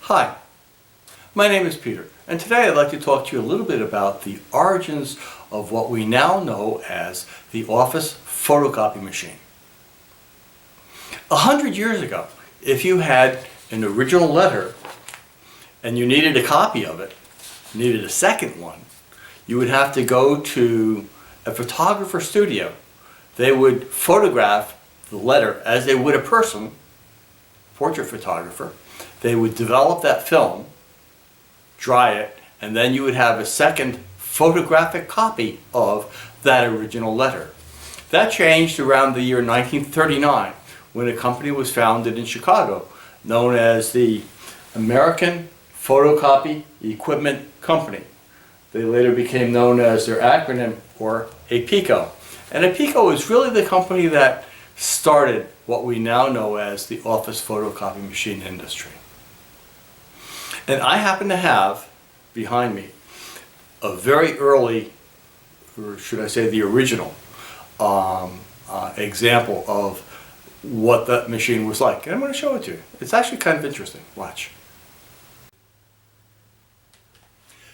Hi, my name is Peter, and today I'd like to talk to you a little bit about the origins of what we now know as the office photocopy machine. 100 years ago, if you had an original letter and you needed a copy of it, needed a second one, you would have to go to a photographer studio. They would photograph the letter as they would a person, portrait photographer. They would develop that film, dry it, and then you would have a second photographic copy of that original letter. That changed around the year 1939 when a company was founded in Chicago known as the American Photocopy Equipment Company. They later became known as their acronym, or APECO. And APECO is really the company that started what we now know as the office photocopy machine industry. And I happen to have behind me a very early, or should I say the original, example of what that machine was like. And I'm going to show it to you. It's actually kind of interesting. Watch.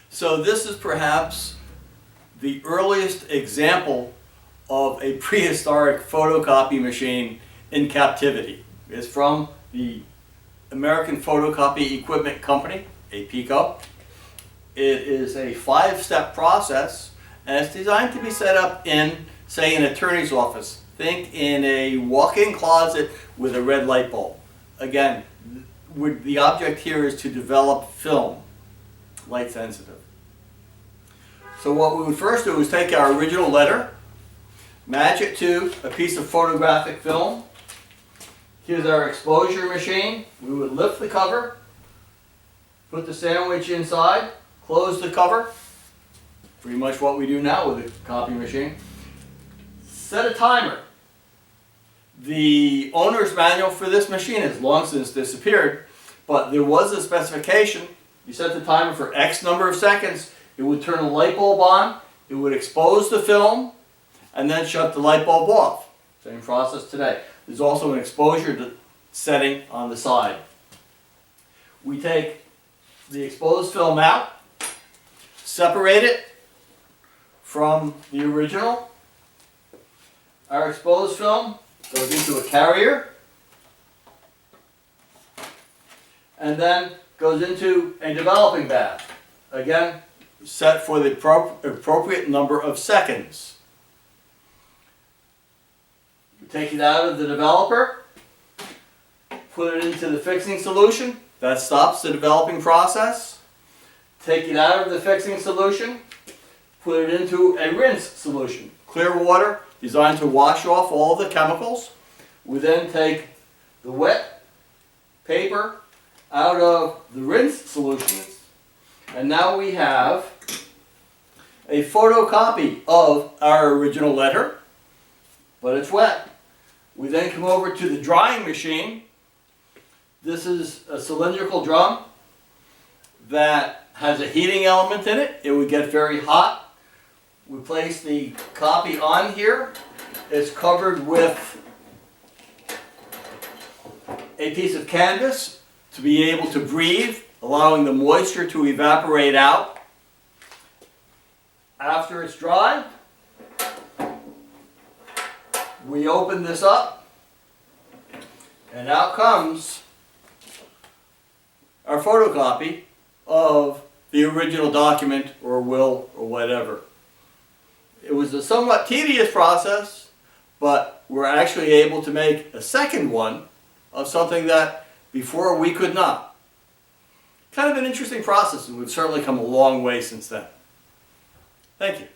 So this is perhaps the earliest example of a prehistoric photocopy machine in captivity. It's from the American Photocopy Equipment Company, APECO. It is a 5-step process, and it's designed to be set up in, say, an attorney's office. Think in a walk-in closet with a red light bulb. Again, the object here is to develop film, light sensitive. So what we would first do is take our original letter, match it to a piece of photographic film. Here's our exposure machine. We would lift the cover, put the sandwich inside, close the cover. Pretty much what we do now with a copy machine. Set a timer. The owner's manual for this machine has long since disappeared, but there was a specification. You set the timer for X number of seconds. It would turn the light bulb on, it would expose the film, and then shut the light bulb off. Same process today. There's also an exposure setting on the side. We take the exposed film out, separate it from the original. Our exposed film goes into a carrier and then goes into a developing bath. Again, set for the appropriate number of seconds. Take it out of the developer, put it into the fixing solution. That stops the developing process. Take it out of the fixing solution, put it into a rinse solution. Clear water designed to wash off all the chemicals. We then take the wet paper out of the rinse solutions, and now we have a photocopy of our original letter, but it's wet. We then come over to the drying machine. This is a cylindrical drum that has a heating element in it. It would get very hot. We place the copy on here. It's covered with a piece of canvas to be able to breathe, allowing the moisture to evaporate out. After it's dry, we open this up, and out comes our photocopy of the original document or will or whatever. It was a somewhat tedious process, but we're actually able to make a second one of something that before we could not. Kind of an interesting process, and we've certainly come a long way since then. Thank you.